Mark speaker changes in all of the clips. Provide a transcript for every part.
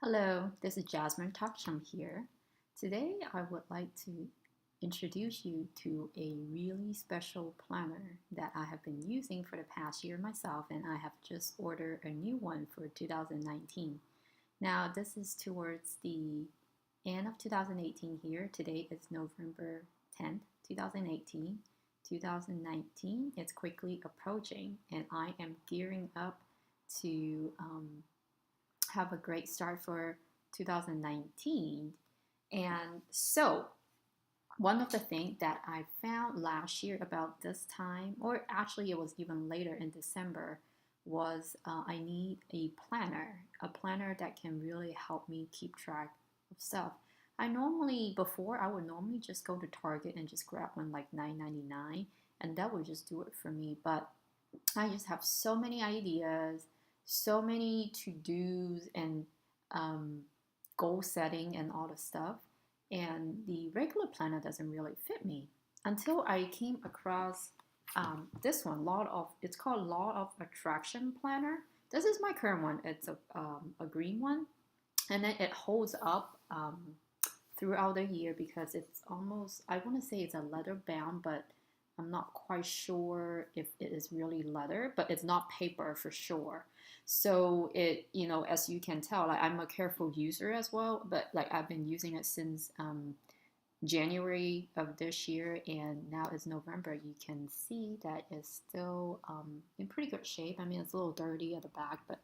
Speaker 1: Hello, this is Jasmine Taksham here. Today I would like to introduce you to a really special planner that I have been using for the past year myself, and I have just ordered a new one for 2019. Now, this is towards the end of 2018 here. Today is November 10th, 2018. 2019 is quickly approaching, and I am gearing up to have a great start for 2019. And so, one of the things that I found last year about this time, or actually it was even later in December, was I need a planner that can really help me keep track of stuff. Before, I would normally just go to Target and just grab one like $9.99, and that would just do it for me. But I just have so many ideas, so many to dos and um, goal setting and all the stuff. And the regular planner doesn't really fit me until I came across this one, it's called Law of Attraction Planner. This is my current one. It's a green one, and then it holds up throughout the year because it's almost, I want to say it's a leather bound, but I'm not quite sure if it is really leather, but it's not paper for sure. So as you can tell, like I'm a careful user as well, but like I've been using it since January of this year, and now it's November. You can see that it's still in pretty good shape. I mean, it's a little dirty at the back, but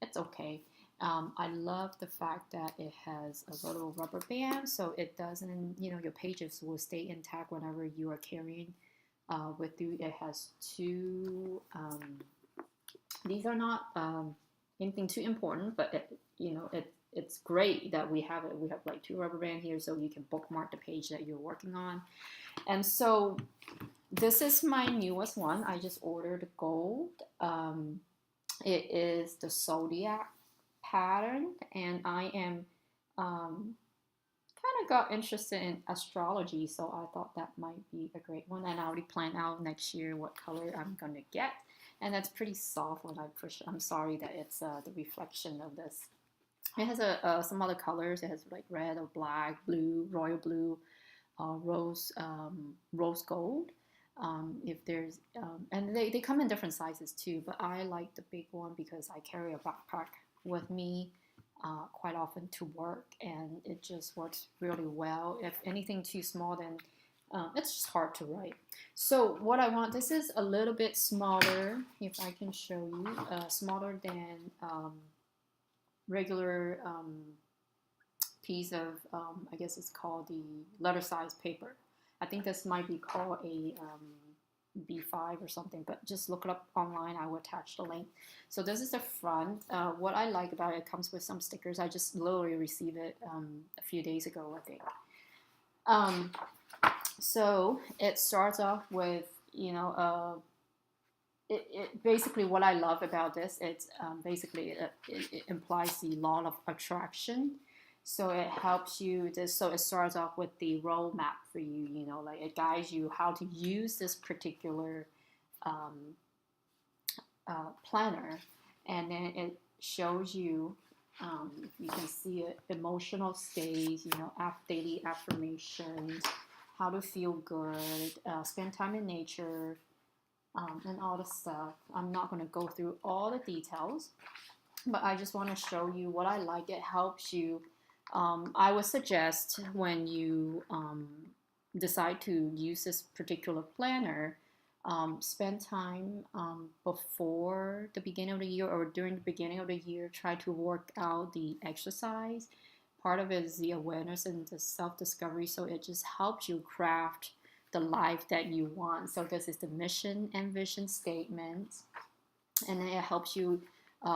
Speaker 1: it's okay. I love the fact that it has a little rubber band, so it doesn't, your pages will stay intact whenever you are carrying with you. It has two. These are not anything too important, but it's great that we have it. We have like two rubber band here, so you can bookmark the page that you're working on. And so this is my newest one. I just ordered gold. It is the zodiac pattern, and I am kind of got interested in astrology, so I thought that might be a great one. And I already planned out next year what color I'm gonna get, and that's pretty soft when I push. I'm sorry that it's the reflection of this. It has some other colors. It has like red or black, blue, royal blue, rose gold. If there's and they come in different sizes too, but I like the big one because I carry a backpack with me quite often to work, and it just works really well. If anything too small, then it's just hard to write. So what I want, this is a little bit smaller, if I can show you, smaller than regular piece of, I guess it's called the letter size paper. I think this might be called a B5 or something, but just look it up online. I will attach the link. So this is the front. What I like about it, it comes with some stickers. I just literally received it a few days ago, I think. So it starts off with, it basically, what I love about this, it's basically it implies the law of attraction. So it helps you this. So it starts off with the roadmap for you. Like it guides you how to use this particular um, planner, and then it shows you, if you can see it, emotional states. Daily affirmations, how to feel good, spend time in nature, and all the stuff. I'm not going to go through all the details, but I just want to show you what I like. It helps you. I would suggest when you decide to use this particular planner, spend time before the beginning of the year or during the beginning of the year. Try to work out the exercise. Part of it is the awareness and the self-discovery, so it just helps you craft the life that you want. So this is the mission and vision statement, and then it helps you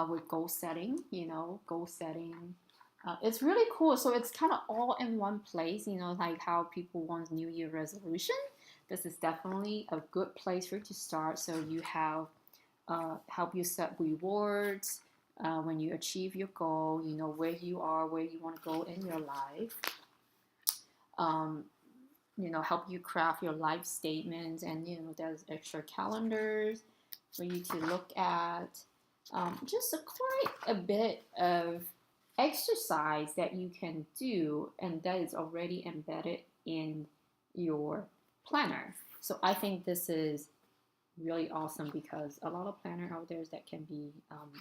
Speaker 1: with goal setting. Goal setting. It's really cool. So it's kind of all in one place. Like how people want New Year resolution. This is definitely a good place for you to start. So you have help you set rewards when you achieve your goal. Where you are, where you want to go in your life. Help you craft your life statements, and there's extra calendars for you to look at. Just quite a bit of exercise that you can do, and that is already embedded in your planner. So I think this is really awesome because a lot of planner out there that can be,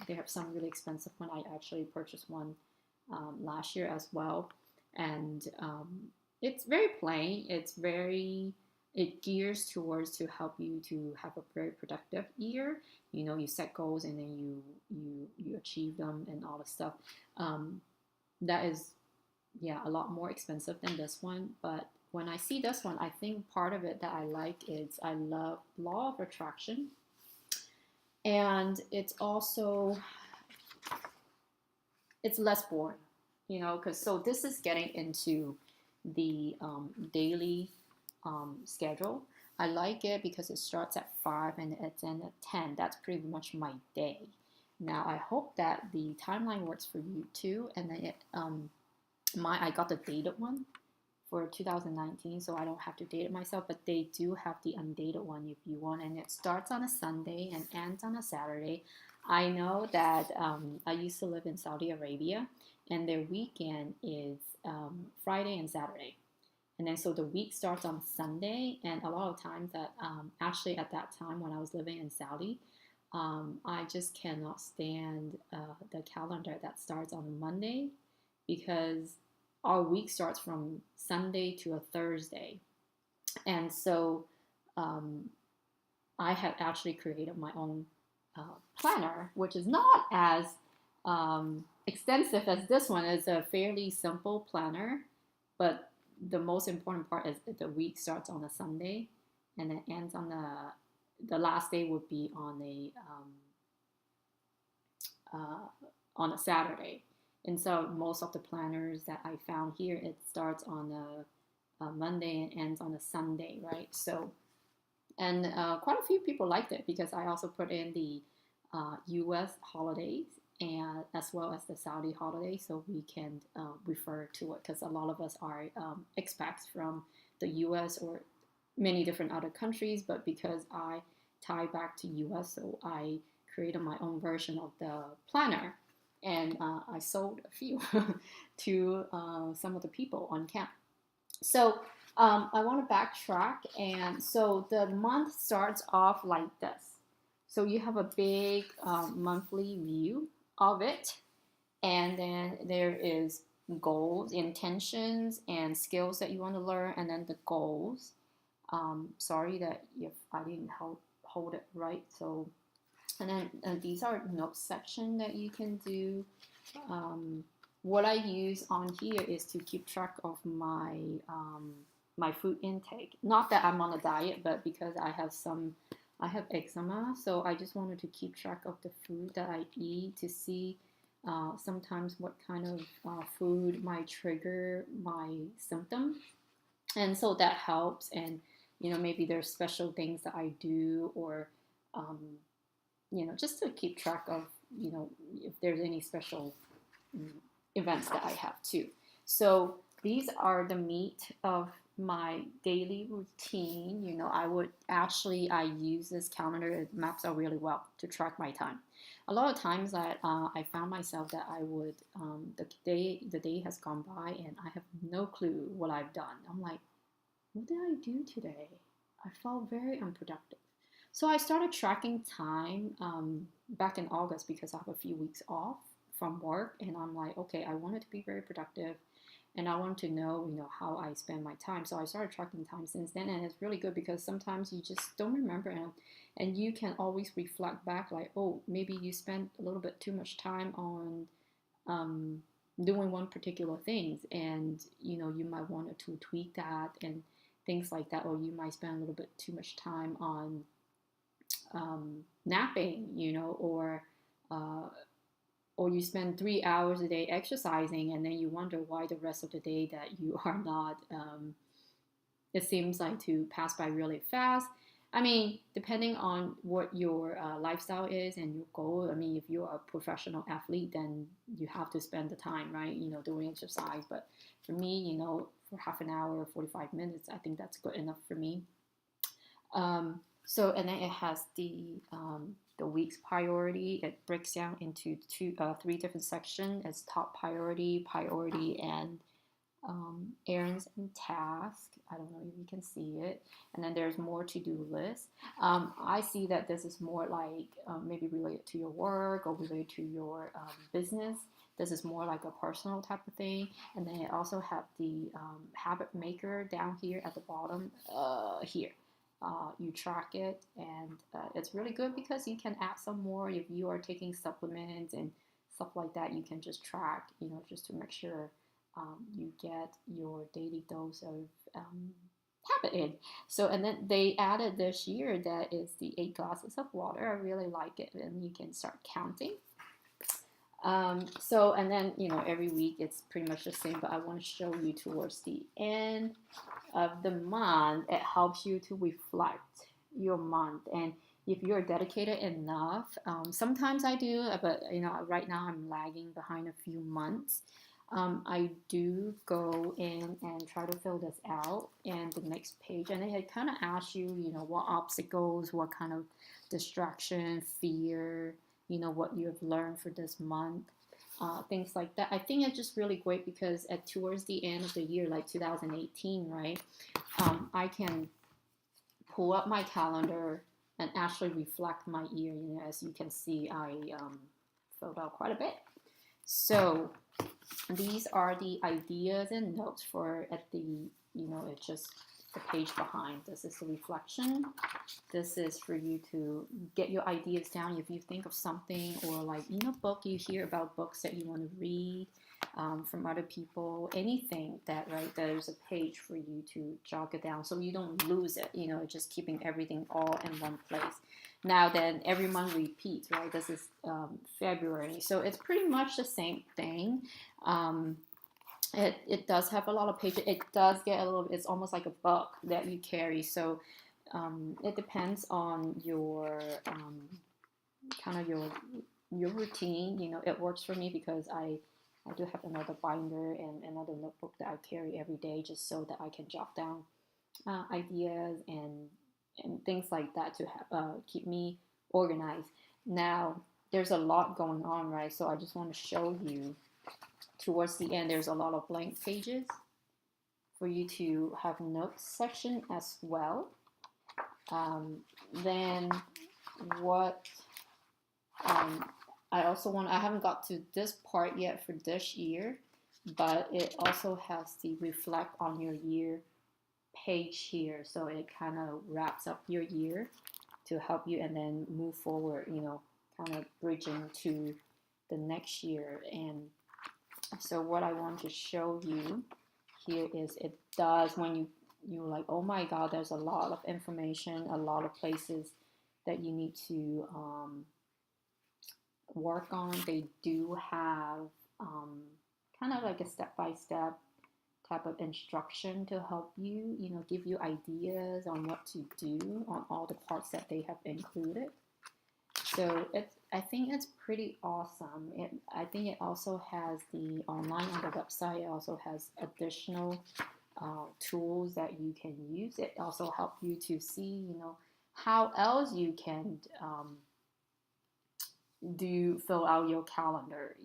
Speaker 1: they have some really expensive one. I actually purchased one last year as well, and it's very plain. It gears towards to help you to have a very productive year. You know, you set goals and then you achieve them and all the stuff. That is, yeah, a lot more expensive than this one. But when I see this one, I think part of it that I like is I love law of attraction, and it's less boring, you know, because so this is getting into the daily schedule. I like it because it starts at 5 and it's ends at 10. That's pretty much my day. Now I hope that the timeline works for you too. And then I got the dated one for 2019, so I don't have to date it myself. But they do have the undated one if you want, and it starts on a Sunday and ends on a Saturday. I know that I used to live in Saudi Arabia, and their weekend is Friday and Saturday. And then so the week starts on Sunday, and a lot of times that actually at that time when I was living in Saudi, I just cannot stand the calendar that starts on Monday because our week starts from Sunday to a Thursday. And so I have actually created my own planner, which is not as extensive as this one. It's a fairly simple planner, but the most important part is that the week starts on a Sunday and it ends on the last day would be on a Saturday. And so most of the planners that I found here, it starts on a Monday and ends on a Sunday, right? So, and quite a few people liked it because I also put in the U.S. holidays and as well as the Saudi holidays, so we can refer to it because a lot of us are expats from the U.S. or many different other countries, but because I tie back to U.S., so I created my own version of the planner, and I sold a few to some of the people on camp. So I want to backtrack, and so the month starts off like this. So you have a big monthly view of it, and then there is goals, intentions, and skills that you want to learn, and then the goals. Sorry that if I didn't hold it right. So, and then these are notes section that you can do. What I use on here is to keep track of my my food intake. Not that I'm on a diet, but because I have eczema, so I just wanted to keep track of the food that I eat to see sometimes what kind of food might trigger my symptom, and so that helps. And you know, maybe there's special things that I do, or you know, just to keep track of, you know, if there's any special events that I have too. So these are the meat of my daily routine. You know, I use this calendar. It maps out really well to track my time. A lot of times that I found myself that I would the day has gone by and I have no clue what I've done. I'm like, what did I do today? I felt very unproductive. So I started tracking time back in August because I have a few weeks off from work, and I'm like, okay, I wanted to be very productive, and I want to know, you know, how I spend my time. So I started tracking time since then, and it's really good because sometimes you just don't remember, and you can always reflect back, like, oh, maybe you spent a little bit too much time on doing one particular thing, and you know, you might want to tweak that and things like that, or you might spend a little bit too much time on napping, you know, or you spend 3 hours a day exercising, and then you wonder why the rest of the day that you are not, it seems like to pass by really fast. I mean, depending on what your lifestyle is and your goal. I mean, if you're a professional athlete, then you have to spend the time, right, you know, doing exercise. But for me, you know, for half an hour, 45 minutes, I think that's good enough for me. So, and then it has the the week's priority. It breaks down into three different sections. It's top priority, priority, and errands and tasks. I don't know if you can see it. And then there's more to-do list. I see that this is more like maybe related to your work or related to your business. This is more like a personal type of thing. And then I also have the habit maker down here at the bottom here. You track it, and it's really good because you can add some more. If you are taking supplements and stuff like that, you can just track, just to make sure you get your daily dose of habit in. So, and then they added this year that is the 8 glasses of water. I really like it, and you can start counting. So, and then, every week it's pretty much the same, but I want to show you towards the end of the month, it helps you to reflect your month. And if you're dedicated enough, sometimes I do, but, right now I'm lagging behind a few months. I do go in and try to fill this out and the next page, and it kind of asks you, what obstacles, what kind of distraction, fear, what you have learned for this month, things like that. I think it's just really great because towards the end of the year, like 2018, right, I can pull up my calendar and actually reflect my year. As you can see, I filled out quite a bit. So these are the ideas and notes for at the, it's just the page behind. This is the reflection. This is for you to get your ideas down. If you think of something, or like, book, you hear about books that you want to read from other people, anything that, right, there's a page for you to jot it down so you don't lose it, just keeping everything all in one place. Now then, every month repeats, right? This is February. So it's pretty much the same thing. It does have a lot of pages. It does get a little, it's almost like a book that you carry. So it depends on your kind of your routine. It works for me because I do have another binder and another notebook that I carry every day, just so that I can jot down ideas and things like that to keep me organized. Now, there's a lot going on, right? So I just want to show you towards the end, there's a lot of blank pages for you to have notes section as well. Then what I also I haven't got to this part yet for this year, but it also has the reflect on your year page here. So it kind of wraps up your year to help you and then move forward, kind of bridging to the next year. And so what I want to show you here is it does, when you're like, oh my God, there's a lot of information, a lot of places that you need to work on. They do have kind of like a step-by-step type of instruction to help you, give you ideas on what to do on all the parts that they have included. So I think it's pretty awesome. I think it also has the online on the website. It also has additional tools that you can use. It also helps you to see, how else you can fill out your calendar,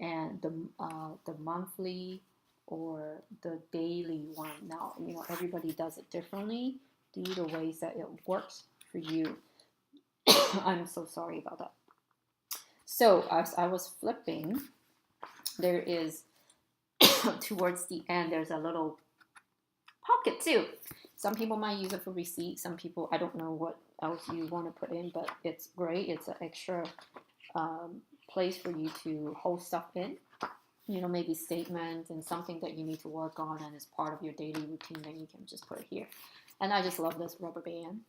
Speaker 1: and the monthly or the daily one. Now, everybody does it differently. Do the ways that it works for you. I'm so sorry about that. So as I was flipping, there is towards the end, there's a little pocket too. Some people might use it for receipts. Some people, I don't know what else you want to put in, but it's great. It's an extra place for you to hold stuff in. Maybe statements and something that you need to work on and is part of your daily routine, then you can just put it here. And I just love this rubber band.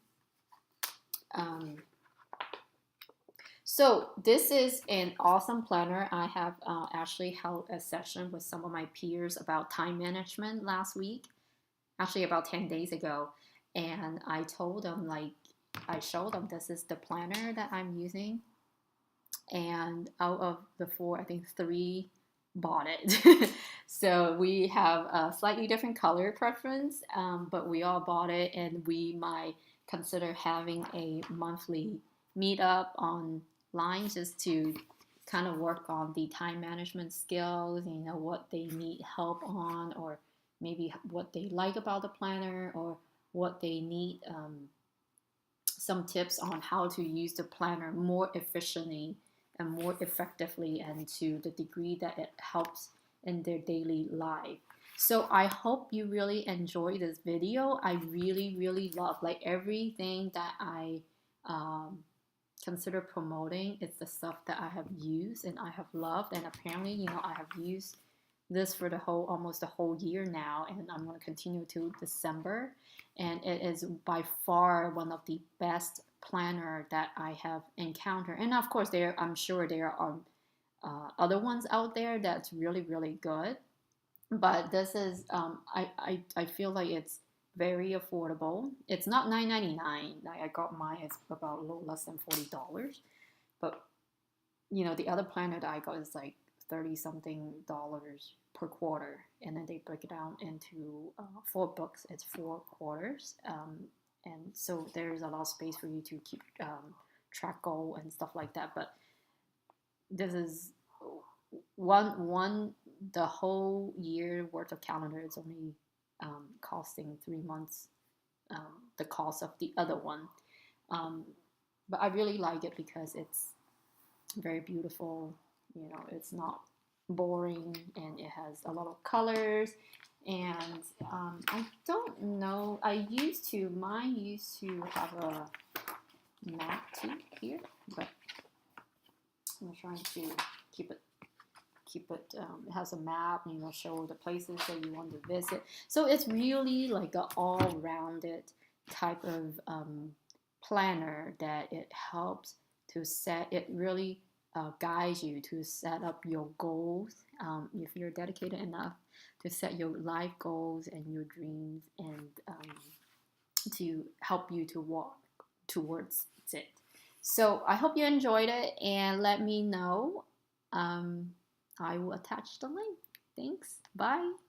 Speaker 1: So this is an awesome planner. I have actually held a session with some of my peers about time management last week, actually about 10 days ago. And I told them, I showed them this is the planner that I'm using. And out of the 4, I think 3 bought it. So we have a slightly different color preference, but we all bought it, and we might consider having a monthly meet up online just to kind of work on the time management skills, what they need help on, or maybe what they like about the planner, or what they need some tips on how to use the planner more efficiently and more effectively, and to the degree that it helps in their daily life. So I hope you really enjoy this video. I really, really love, like, everything that I consider promoting. It's the stuff that I have used and I have loved, and apparently, I have used this for almost the whole year now, and I'm going to continue to December. And it is by far one of the best planner that I have encountered. And of course, I'm sure there are other ones out there that's really, really good. But this is, I feel like it's very affordable. It's not $9.99. I got mine, it's about a little less than $40. But the other planner that I got is like 30 something dollars per quarter, and then they break it down into 4 books. It's 4 quarters, and so there's a lot of space for you to keep track goal and stuff like that. But this is one the whole year worth of calendar is only costing 3 months the cost of the other one. But I really like it because it's very beautiful. It's not boring, and it has a lot of colors. And I don't know, mine used to have a map too here, but I'm trying to keep it it has a map, show the places that you want to visit. So it's really like an all-rounded type of planner that it helps to set. It really guides you to set up your goals, if you're dedicated enough to set your life goals and your dreams, and to help you to walk towards it. So I hope you enjoyed it, and let me know. I will attach the link. Thanks. Bye.